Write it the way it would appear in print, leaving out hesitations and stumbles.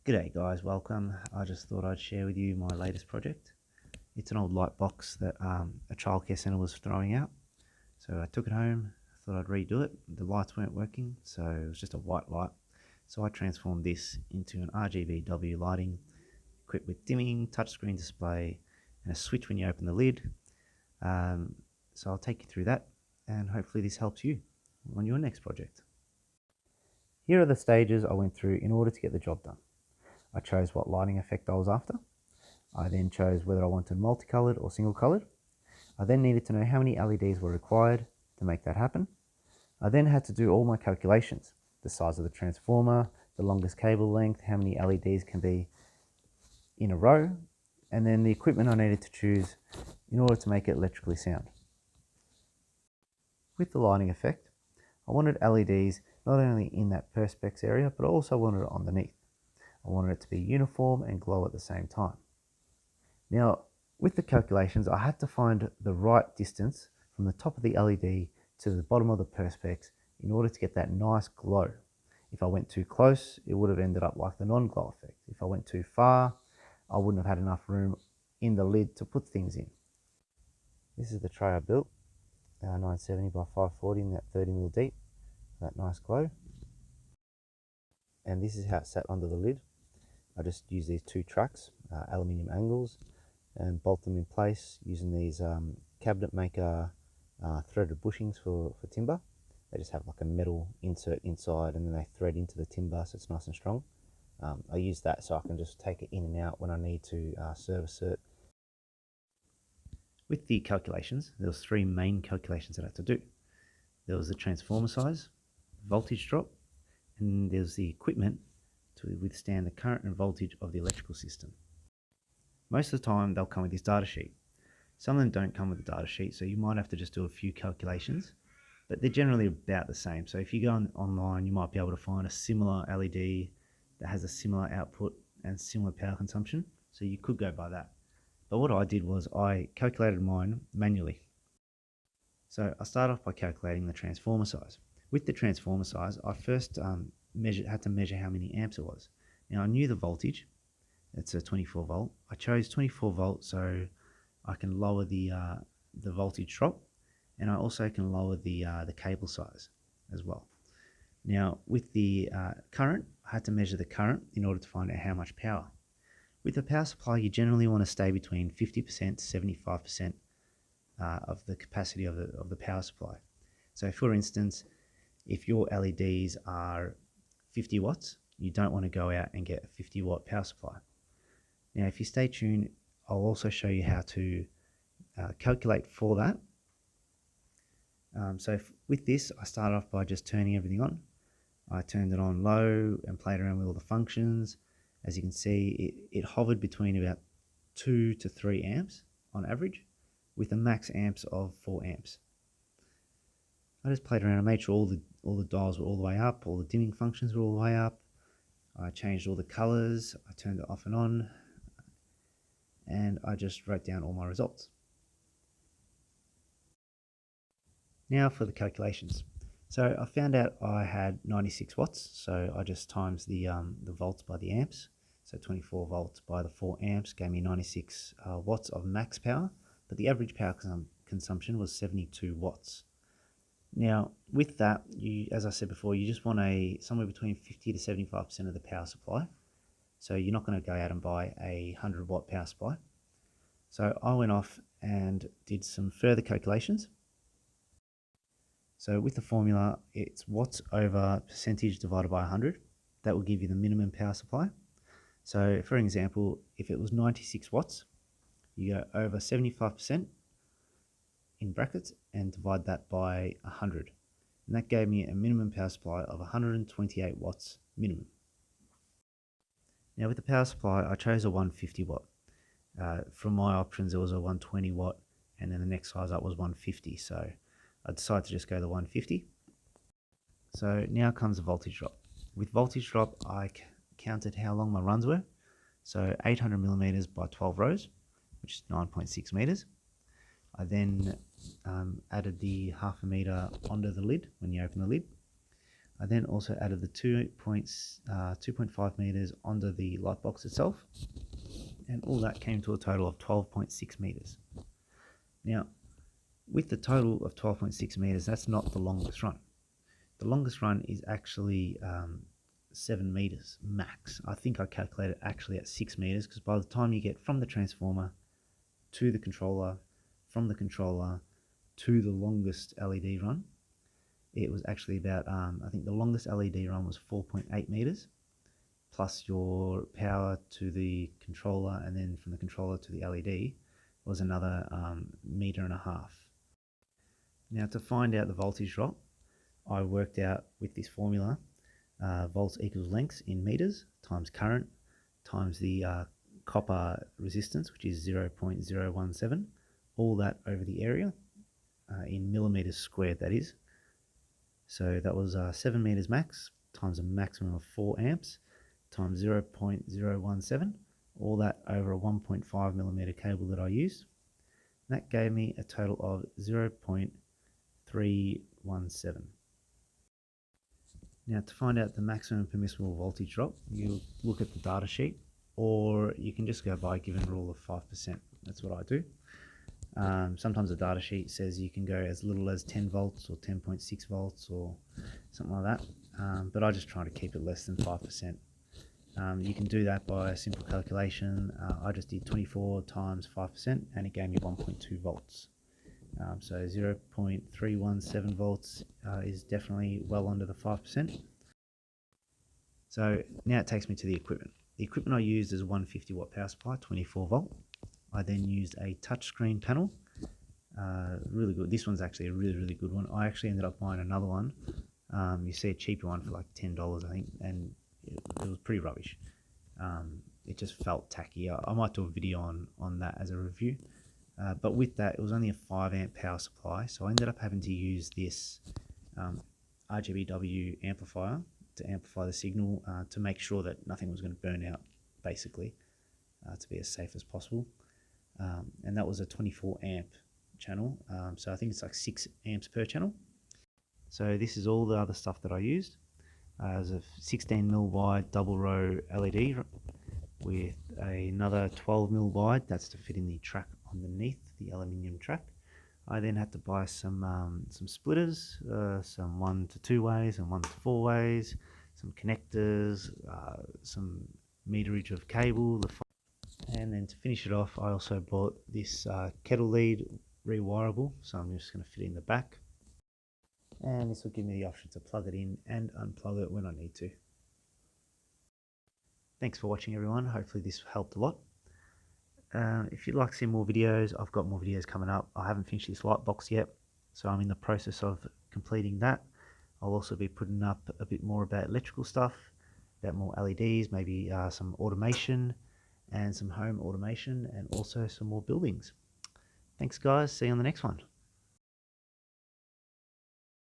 G'day guys, welcome. I just thought I'd share with you my latest project. It's an old light box that a childcare centre was throwing out. So I took it home, thought I'd redo it. The lights weren't working, so it was just a white light. So I transformed this into an RGBW lighting equipped with dimming, touchscreen display, and a switch when you open the lid. So I'll take you through that, and hopefully this helps you on your next project. Here are the stages I went through in order to get the job done. I chose what lighting effect I was after. I then chose whether I wanted multicolored or single colored. I then needed to know how many LEDs were required to make that happen. I then had to do all my calculations, the size of the transformer, the longest cable length, how many LEDs can be in a row, and then the equipment I needed to choose in order to make it electrically sound. With the lighting effect, I wanted LEDs not only in that perspex area, but I also wanted it underneath. I wanted it to be uniform and glow at the same time. Now, with the calculations, I had to find the right distance from the top of the LED to the bottom of the perspex in order to get that nice glow. If I went too close, it would have ended up like the non-glow effect. If I went too far, I wouldn't have had enough room in the lid to put things in. This is the tray I built, 970 by 540 in that 30mm deep, that nice glow. And this is how it sat under the lid. I just use these two tracks, aluminium angles, and bolt them in place using these cabinet maker threaded bushings for timber. They just have like a metal insert inside and then they thread into the timber so it's nice and strong. I use that so I can just take it in and out when I need to service it. With the calculations, there was three main calculations that I had to do. There was the transformer size, voltage drop, and there's the equipment to withstand the current and voltage of the electrical system. Most of the time they'll come with this data sheet. Some of them don't come with the data sheet, so you might have to just do a few calculations, but they're generally about the same. So if you go online, you might be able to find a similar LED that has a similar output and similar power consumption, so you could go by that. But what I did was I calculated mine manually. So I started off by calculating the transformer size. With the transformer size, I first had to measure how many amps it was. Now I knew the voltage, it's a 24 volt. I chose 24 volts so I can lower the voltage drop, and I also can lower the cable size as well. Now with the current, I had to measure the current in order to find out how much power. With the power supply, you generally want to stay between 50% to 75% of the capacity of the power supply. So for instance, if your LEDs are 50 watts, you don't want to go out and get a 50 watt power supply. Now, if you stay tuned, I'll also show you how to calculate for that. With this, I started off by just turning everything on. I turned it on low and played around with all the functions. As you can see, it hovered between about 2 to 3 amps on average, with a max amps of 4 amps. I just played around and made sure all the dials were all the way up, all the dimming functions were all the way up. I changed all the colors, I turned it off and on, and I just wrote down all my results. Now for the calculations. So I found out I had 96 watts, so I just times the volts by the amps. So 24 volts by the 4 amps gave me 96 watts of max power, but the average power consumption was 72 watts. Now, with that, as I said before, you just want somewhere between 50 to 75% of the power supply. So you're not going to go out and buy a 100 watt power supply. So I went off and did some further calculations. So with the formula, it's watts over percentage divided by 100. That will give you the minimum power supply. So for example, if it was 96 watts, you go over 75% in brackets and divide that by 100, and that gave me a minimum power supply of 128 watts minimum. Now with the power supply, I chose a 150 watt. From my options, there was a 120 watt, and then the next size up was 150, so I decided to just go the 150. So now comes the voltage drop. With voltage drop, I counted how long my runs were. So 800 millimeters by 12 rows, which is 9.6 meters. I then added the 0.5 meter onto the lid when you open the lid. I then also added the 2.5 meters onto the light box itself, and all that came to a total of 12.6 meters. Now, with the total of 12.6 meters, that's not the longest run. The longest run is actually 7 meters max. I think I calculated actually at 6 meters, because by the time you get from the transformer to the controller, from the controller to the longest LED run, it was actually about, I think the longest LED run was 4.8 meters, plus your power to the controller, and then from the controller to the LED was another meter and a half. Now, to find out the voltage drop, I worked out with this formula, volts equals lengths in meters times current times the copper resistance, which is 0.017, all that over the area in millimeters squared, that is. So that was 7 meters max times a maximum of 4 amps times 0.017, all that over a 1.5 millimeter cable that I used. That gave me a total of 0.317. Now, to find out the maximum permissible voltage drop, you look at the data sheet, or you can just go by given rule of 5%. That's what I do. Sometimes the data sheet says you can go as little as 10 volts or 10.6 volts or something like that, but I just try to keep it less than 5%. You can do that by a simple calculation. I just did 24 times 5%, and it gave me 1.2 volts. So 0.317 volts is definitely well under the 5%. So now it takes me to the equipment. The equipment I used is a 150 watt power supply, 24 volt. I then used a touchscreen panel, really good. This one's actually a really good one. I actually ended up buying another one. You see a cheaper one for like $10, I think, and it was pretty rubbish. It just felt tacky. I might do a video on that as a review. But with that, it was only a 5 amp power supply, so I ended up having to use this RGBW amplifier to amplify the signal to make sure that nothing was going to burn out, basically, to be as safe as possible. And that was a 24 amp channel, so I think it's like 6 amps per channel. So this is all the other stuff that I used. There's a 16mm wide double row LED with another 12mm wide, that's to fit in the track underneath the aluminium track. I then had to buy some splitters, some 1 to 2 ways and 1 to 4 ways, some connectors, some meterage of cable, and then to finish it off, I also bought this kettle lead rewirable, so I'm just going to fit it in the back, and this will give me the option to plug it in and unplug it when I need to. Thanks for watching, everyone. Hopefully this helped a lot. If you'd like to see more videos, I've got more videos coming up. I haven't finished this light box yet, so I'm in the process of completing that. I'll also be putting up a bit more about electrical stuff, about more LEDs, maybe some automation and some home automation, and also some more buildings. Thanks guys, see you on the next one.